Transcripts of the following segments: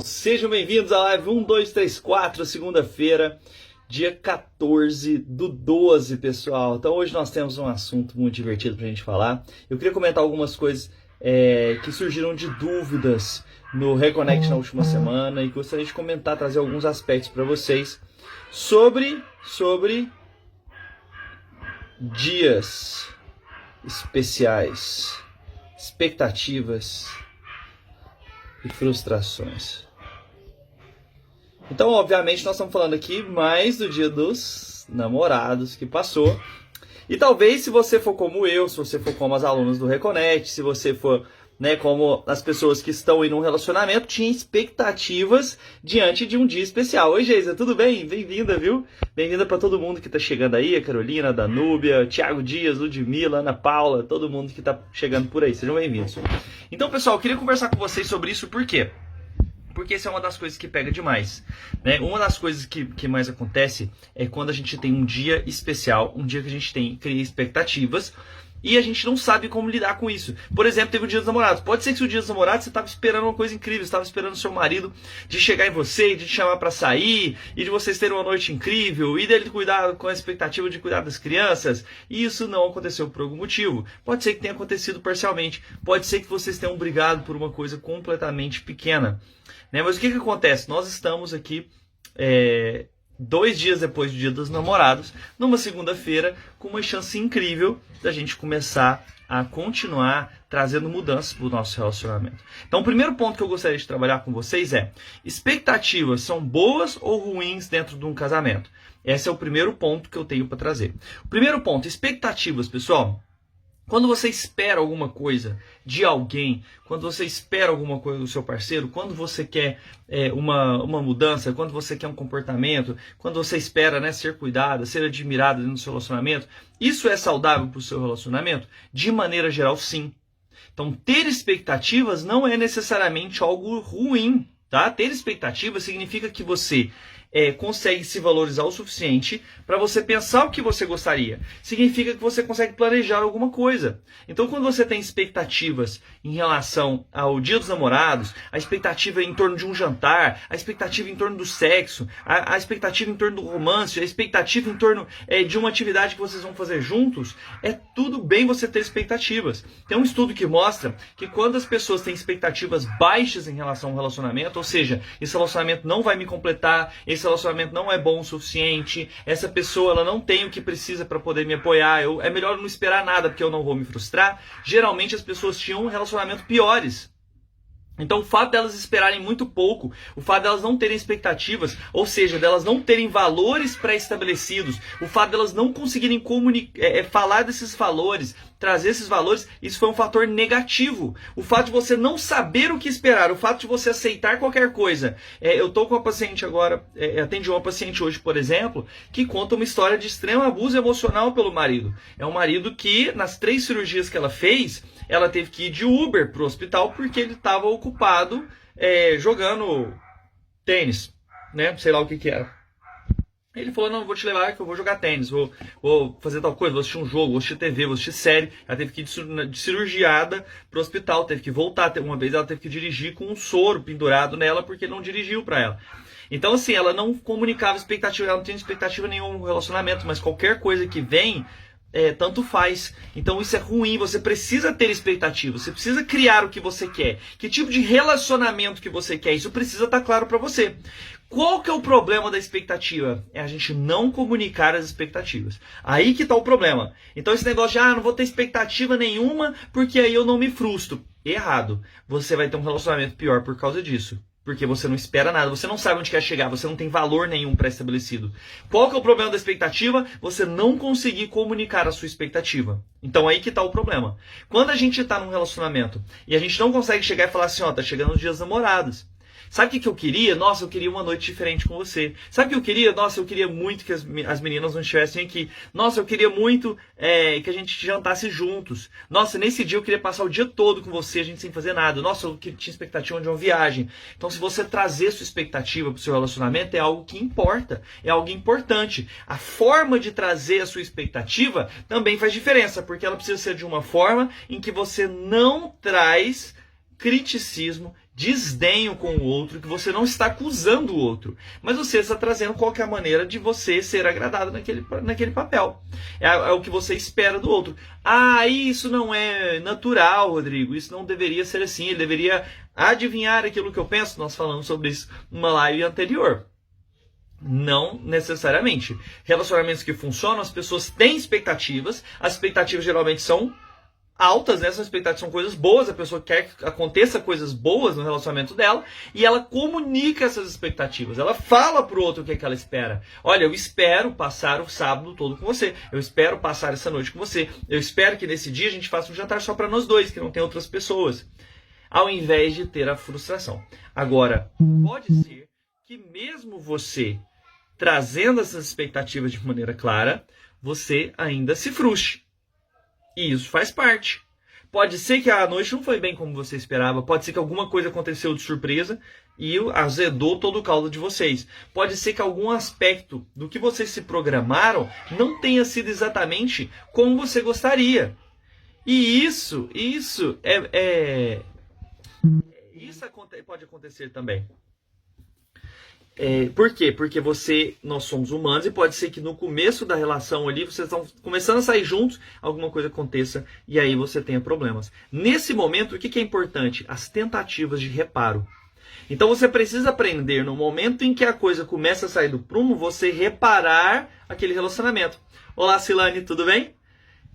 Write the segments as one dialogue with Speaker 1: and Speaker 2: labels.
Speaker 1: Sejam bem-vindos à live 1234, segunda-feira, dia 14/12, pessoal. Então hoje nós temos um assunto muito divertido pra gente falar. Eu queria comentar algumas coisas que surgiram de dúvidas no Reconnect na última semana e gostaria de comentar, trazer alguns aspectos para vocês sobre dias especiais, expectativas e frustrações. Então, obviamente, nós estamos falando aqui mais do Dia dos Namorados que passou. E talvez, se você for como eu, se você for como as alunas do Reconnect, se você for, como as pessoas que estão em um relacionamento, tinha expectativas diante de um dia especial. Oi, Geisa, tudo bem? Bem-vinda, viu? Bem-vinda para todo mundo que está chegando aí, a Carolina, a Danúbia, Thiago Dias, Ludmila, Ana Paula, todo mundo que está chegando por aí. Sejam bem-vindos. Então, pessoal, eu queria conversar com vocês sobre isso, por quê? Porque isso é uma das coisas que pega demais, né? Uma das coisas que mais acontece é quando a gente tem um dia especial, um dia que a gente cria expectativas e a gente não sabe como lidar com isso. Por exemplo, teve o Dia dos Namorados. Pode ser que o Dia dos Namorados você estava esperando uma coisa incrível, você estava esperando o seu marido de chegar em você, de te chamar para sair, e de vocês terem uma noite incrível, e dele cuidar com a expectativa de cuidar das crianças, e isso não aconteceu por algum motivo. Pode ser que tenha acontecido parcialmente, pode ser que vocês tenham brigado por uma coisa completamente pequena. Mas o que acontece? Nós estamos aqui 2 dias depois do Dia dos Namorados, numa segunda-feira, com uma chance incrível da gente começar a continuar trazendo mudanças para o nosso relacionamento. Então, o primeiro ponto que eu gostaria de trabalhar com vocês é: expectativas são boas ou ruins dentro de um casamento? Esse é o primeiro ponto que eu tenho para trazer. O primeiro ponto, expectativas, pessoal. Quando você espera alguma coisa de alguém, quando você espera alguma coisa do seu parceiro, quando você quer uma mudança, quando você quer um comportamento, quando você espera ser cuidada, ser admirada dentro do seu relacionamento, isso é saudável para o seu relacionamento? De maneira geral, sim. Então, ter expectativas não é necessariamente algo ruim, tá? Ter expectativas significa que você consegue se valorizar o suficiente para você pensar o que você gostaria. Significa que você consegue planejar alguma coisa. Então, quando você tem expectativas em relação ao Dia dos Namorados, a expectativa em torno de um jantar, a expectativa em torno do sexo, a expectativa em torno do romance, a expectativa em torno de uma atividade que vocês vão fazer juntos, é tudo bem você ter expectativas. Tem um estudo que mostra que quando as pessoas têm expectativas baixas em relação ao relacionamento, ou seja, esse relacionamento não vai me completar, esse relacionamento não é bom o suficiente, essa pessoa ela não tem o que precisa para poder me apoiar, é melhor não esperar nada porque eu não vou me frustrar. Geralmente as pessoas tinham um relacionamento piores. Então o fato delas esperarem muito pouco, o fato delas não terem expectativas, ou seja, delas não terem valores pré-estabelecidos, o fato delas não conseguirem falar desses valores, trazer esses valores, isso foi um fator negativo. O fato de você não saber o que esperar, o fato de você aceitar qualquer coisa. Eu estou com uma paciente agora, atendi uma paciente hoje, por exemplo, que conta uma história de extremo abuso emocional pelo marido. É um marido que, nas 3 cirurgias que ela fez, ela teve que ir de Uber para o hospital porque ele estava ocupado jogando tênis, sei lá o que era. Ele falou: não, vou te levar que eu vou jogar tênis, vou fazer tal coisa, vou assistir um jogo, vou assistir TV, vou assistir série. Ela teve que ir de cirurgiada pro hospital, teve que voltar. Uma vez ela teve que dirigir com um soro pendurado nela porque ele não dirigiu para ela. Então, assim, ela não comunicava expectativa, ela não tinha expectativa nenhuma no relacionamento, mas qualquer coisa que vem, tanto faz. Então isso é ruim, você precisa ter expectativa, você precisa criar o que você quer. Que tipo de relacionamento que você quer, isso precisa estar claro para você. Qual que é o problema da expectativa? É a gente não comunicar as expectativas. Aí que está o problema. Então esse negócio de, não vou ter expectativa nenhuma porque aí eu não me frustro. Errado. Você vai ter um relacionamento pior por causa disso. Porque você não espera nada, você não sabe onde quer chegar, você não tem valor nenhum pré-estabelecido. Qual que é o problema da expectativa? Você não conseguir comunicar a sua expectativa. Então aí que está o problema. Quando a gente está num relacionamento e a gente não consegue chegar e falar assim, tá chegando os Dias dos Namorados. Sabe o que eu queria? Nossa, eu queria uma noite diferente com você. Sabe o que eu queria? Nossa, eu queria muito que as meninas não estivessem aqui. Nossa, eu queria muito que a gente jantasse juntos. Nossa, nesse dia eu queria passar o dia todo com você, a gente sem fazer nada. Nossa, eu tinha expectativa de uma viagem. Então, se você trazer sua expectativa para o seu relacionamento, é algo que importa. É algo importante. A forma de trazer a sua expectativa também faz diferença, porque ela precisa ser de uma forma em que você não traz criticismo, desdenho com o outro, que você não está acusando o outro, mas você está trazendo qual que é a maneira de você ser agradado naquele papel. É o que você espera do outro. Ah, isso não é natural, Rodrigo, isso não deveria ser assim, ele deveria adivinhar aquilo que eu penso. Nós falamos sobre isso numa live anterior. Não necessariamente. Relacionamentos que funcionam, as pessoas têm expectativas, as expectativas geralmente são altas, né? Essas expectativas são coisas boas, a pessoa quer que aconteça coisas boas no relacionamento dela, e ela comunica essas expectativas, ela fala pro outro o que é que ela espera. Olha, eu espero passar o sábado todo com você, eu espero passar essa noite com você, eu espero que nesse dia a gente faça um jantar só para nós dois, que não tem outras pessoas, ao invés de ter a frustração. Agora, pode ser que mesmo você trazendo essas expectativas de maneira clara, você ainda se frustre. E isso faz parte. Pode ser que a noite não foi bem como você esperava. Pode ser que alguma coisa aconteceu de surpresa e azedou todo o caldo de vocês. Pode ser que algum aspecto do que vocês se programaram não tenha sido exatamente como você gostaria. E isso pode acontecer também. Por quê? Porque nós somos humanos e pode ser que no começo da relação ali, vocês estão começando a sair juntos, alguma coisa aconteça e aí você tenha problemas. Nesse momento, o que é importante? As tentativas de reparo. Então você precisa aprender, no momento em que a coisa começa a sair do prumo, você reparar aquele relacionamento. Olá, Silane, tudo bem?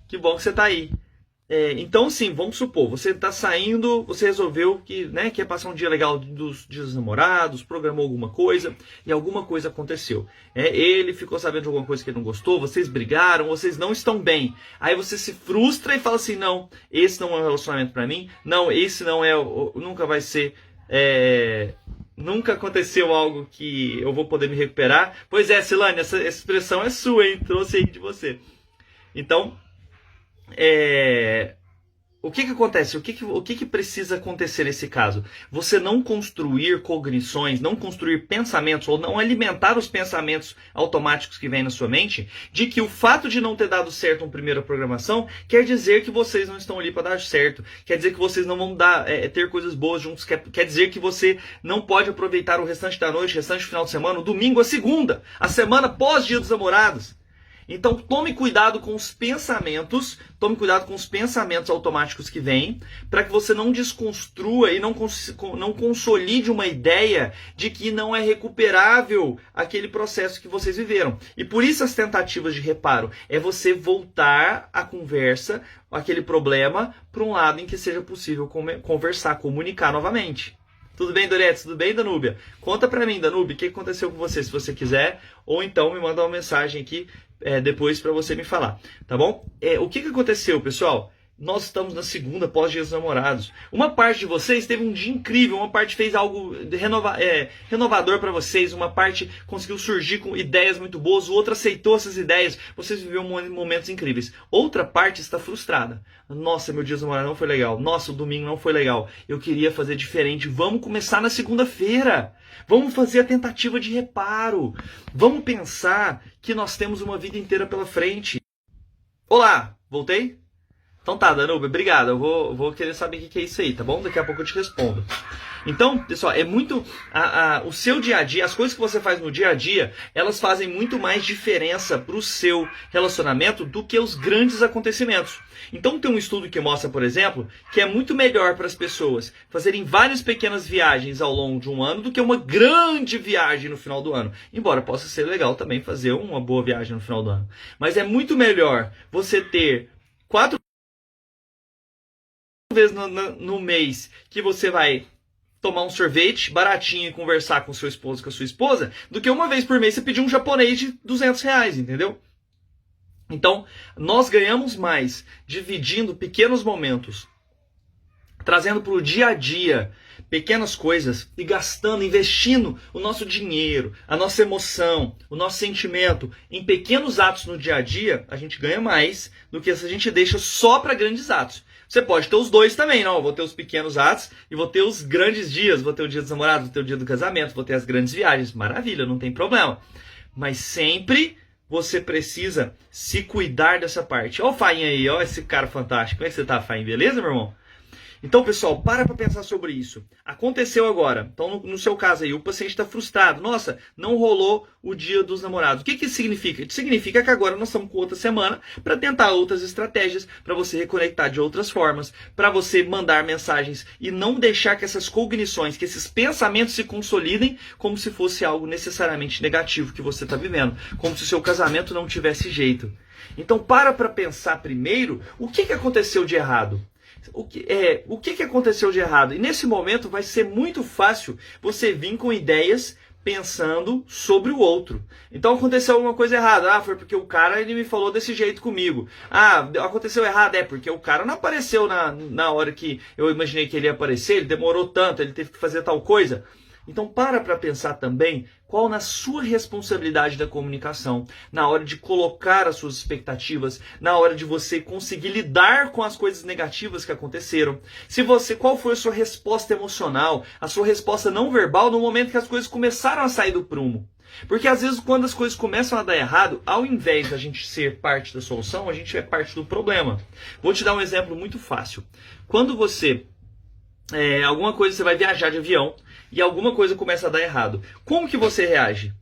Speaker 1: Que bom que você está aí. Então, sim, vamos supor, você está saindo, você resolveu que quer passar um dia legal dos dias dos namorados, programou alguma coisa e alguma coisa aconteceu. Ele ficou sabendo de alguma coisa que ele não gostou, vocês brigaram, vocês não estão bem. Aí você se frustra e fala assim, não, esse não é um relacionamento para mim, não, esse não é, nunca vai ser, nunca aconteceu algo que eu vou poder me recuperar. Pois é, Silane, essa expressão é sua, hein? Trouxe aí de você. Então, o que acontece? O que precisa acontecer nesse caso? Você não construir cognições, não construir pensamentos, ou não alimentar os pensamentos automáticos que vêm na sua mente, de que o fato de não ter dado certo uma primeira programação quer dizer que vocês não estão ali para dar certo, quer dizer que vocês não vão ter coisas boas juntos, quer dizer que você não pode aproveitar o restante da noite, o restante do final de semana, o domingo, a segunda, a semana pós-dia dos namorados. Então tome cuidado com os pensamentos, automáticos que vêm, para que você não desconstrua e não consolide uma ideia de que não é recuperável aquele processo que vocês viveram. E por isso as tentativas de reparo é você voltar a conversa, aquele problema, para um lado em que seja possível conversar, comunicar novamente. Tudo bem, Doretes? Tudo bem, Danúbia? Conta pra mim, Danúbia, o que aconteceu com você, se você quiser, ou então me manda uma mensagem aqui depois para você me falar, tá bom? O que aconteceu, pessoal? Nós estamos na segunda pós-dia dos namorados. Uma parte de vocês teve um dia incrível, uma parte fez algo renovador para vocês, uma parte conseguiu surgir com ideias muito boas, o outro aceitou essas ideias, vocês viveram momentos incríveis. Outra parte está frustrada. Nossa, meu dia dos namorados não foi legal. Nossa, o domingo não foi legal. Eu queria fazer diferente. Vamos começar na segunda-feira. Vamos fazer a tentativa de reparo. Vamos pensar que nós temos uma vida inteira pela frente. Olá, voltei? Então tá, Danube, obrigado. Eu vou querer saber o que é isso aí, tá bom? Daqui a pouco eu te respondo. Então, pessoal, é muito... o seu dia a dia, as coisas que você faz no dia a dia, elas fazem muito mais diferença para o seu relacionamento do que os grandes acontecimentos. Então tem um estudo que mostra, por exemplo, que é muito melhor para as pessoas fazerem várias pequenas viagens ao longo de um ano do que uma grande viagem no final do ano. Embora possa ser legal também fazer uma boa viagem no final do ano. Mas é muito melhor você ter 4 vezes no mês que você vai tomar um sorvete baratinho e conversar com seu esposo, com a sua esposa, do que uma vez por mês você pedir um japonês de R$200, entendeu? Então, nós ganhamos mais dividindo pequenos momentos, trazendo para o dia a dia pequenas coisas e gastando, investindo o nosso dinheiro, a nossa emoção, o nosso sentimento em pequenos atos no dia a dia, a gente ganha mais do que se a gente deixa só para grandes atos. Você pode ter os dois também, não? Eu vou ter os pequenos atos e vou ter os grandes dias, vou ter o dia dos namorados, vou ter o dia do casamento, vou ter as grandes viagens, maravilha, não tem problema. Mas sempre você precisa se cuidar dessa parte. Ó o Fainha aí, ó esse cara fantástico. Como é que você tá, Fainha? Beleza, meu irmão? Então, pessoal, para pensar sobre isso. Aconteceu agora. Então, no seu caso aí, o paciente está frustrado. Nossa, não rolou o dia dos namorados. O que isso significa? Isso significa que agora nós estamos com outra semana para tentar outras estratégias, para você reconectar de outras formas, para você mandar mensagens e não deixar que essas cognições, que esses pensamentos se consolidem como se fosse algo necessariamente negativo que você está vivendo. Como se o seu casamento não tivesse jeito. Então, para pensar primeiro o que aconteceu de errado. O que aconteceu de errado? E nesse momento vai ser muito fácil você vir com ideias pensando sobre o outro. Então aconteceu alguma coisa errada. Ah, foi porque o cara ele me falou desse jeito comigo. Ah, aconteceu errado. É porque o cara não apareceu na hora que eu imaginei que ele ia aparecer. Ele demorou tanto, ele teve que fazer tal coisa. Então para pensar também qual na sua responsabilidade da comunicação, na hora de colocar as suas expectativas, na hora de você conseguir lidar com as coisas negativas que aconteceram. Qual foi a sua resposta emocional, a sua resposta não verbal no momento que as coisas começaram a sair do prumo. Porque às vezes quando as coisas começam a dar errado, ao invés da gente ser parte da solução, a gente é parte do problema. Vou te dar um exemplo muito fácil. Quando você alguma coisa, você vai viajar de avião e alguma coisa começa a dar errado. Como que você reage?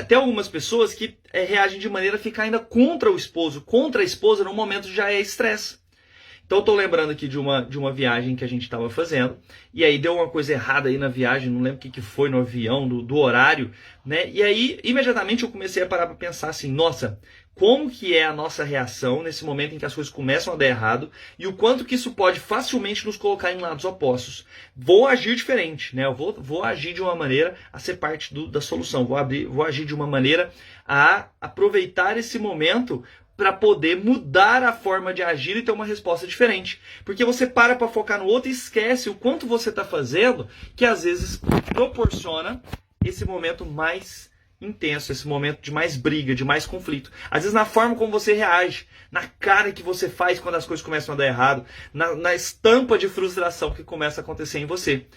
Speaker 1: Tem algumas pessoas que reagem de maneira a ficar ainda contra o esposo, contra a esposa, no momento já é estresse. Então eu estou lembrando aqui de uma viagem que a gente estava fazendo, e aí deu uma coisa errada aí na viagem, não lembro o que foi no avião, do horário, né? E aí imediatamente eu comecei a parar para pensar assim, nossa, como que é a nossa reação nesse momento em que as coisas começam a dar errado e o quanto que isso pode facilmente nos colocar em lados opostos. Vou agir diferente, né? Eu vou agir de uma maneira a ser parte da solução, vou agir de uma maneira a aproveitar esse momento para poder mudar a forma de agir e ter uma resposta diferente. Porque você para focar no outro e esquece o quanto você está fazendo, que às vezes proporciona esse momento mais intenso, esse momento de mais briga, de mais conflito. Às vezes na forma como você reage, na cara que você faz quando as coisas começam a dar errado, na estampa de frustração que começa a acontecer em você.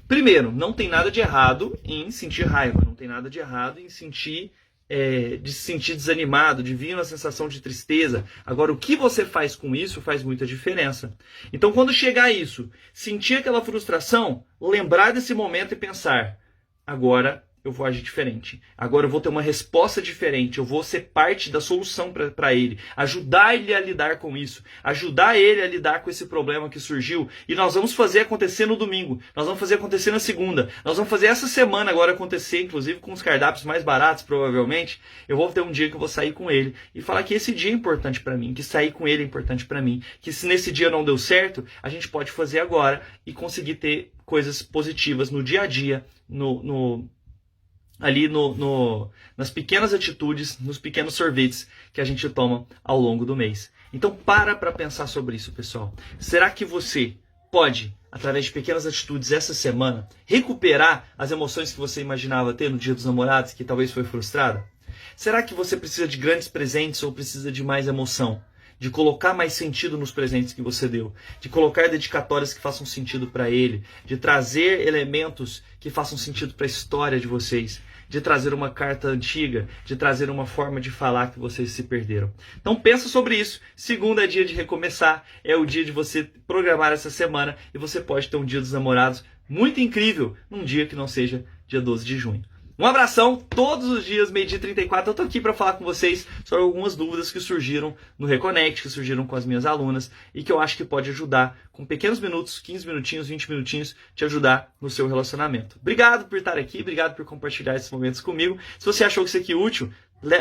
Speaker 1: Primeiro, não tem nada de errado em sentir raiva, não tem nada de errado em de se sentir desanimado, de vir uma sensação de tristeza. Agora, o que você faz com isso faz muita diferença. Então, quando chegar isso, sentir aquela frustração, lembrar desse momento e pensar, agora eu vou agir diferente. Agora eu vou ter uma resposta diferente. Eu vou ser parte da solução para ele. Ajudar ele a lidar com isso. Ajudar ele a lidar com esse problema que surgiu. E nós vamos fazer acontecer no domingo. Nós vamos fazer acontecer na segunda. Nós vamos fazer essa semana agora acontecer, inclusive com os cardápios mais baratos, provavelmente. Eu vou ter um dia que eu vou sair com ele e falar que esse dia é importante para mim, que sair com ele é importante para mim, que se nesse dia não deu certo, a gente pode fazer agora e conseguir ter coisas positivas no dia a dia, nas pequenas atitudes, nos pequenos sorvetes que a gente toma ao longo do mês. Então para pensar sobre isso, pessoal. Será que você pode, através de pequenas atitudes essa semana, recuperar as emoções que você imaginava ter no Dia dos Namorados, que talvez foi frustrada? Será que você precisa de grandes presentes ou precisa de mais emoção? De colocar mais sentido nos presentes que você deu, de colocar dedicatórias que façam sentido para ele, de trazer elementos que façam sentido para a história de vocês, de trazer uma carta antiga, de trazer uma forma de falar que vocês se perderam. Então pensa sobre isso. Segunda é dia de recomeçar, é o dia de você programar essa semana e você pode ter um Dia dos Namorados muito incrível num dia que não seja dia 12 de junho. Um abração, todos os dias, meio-dia 34, eu tô aqui para falar com vocês sobre algumas dúvidas que surgiram no Reconnect, que surgiram com as minhas alunas e que eu acho que pode ajudar, com pequenos minutos, 15 minutinhos, 20 minutinhos, te ajudar no seu relacionamento. Obrigado por estar aqui, obrigado por compartilhar esses momentos comigo. Se você achou que isso aqui é útil,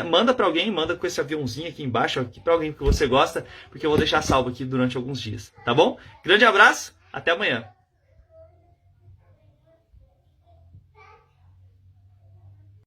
Speaker 1: manda para alguém, manda com esse aviãozinho aqui embaixo, aqui para alguém que você gosta, porque eu vou deixar salvo aqui durante alguns dias, tá bom? Grande abraço, até amanhã.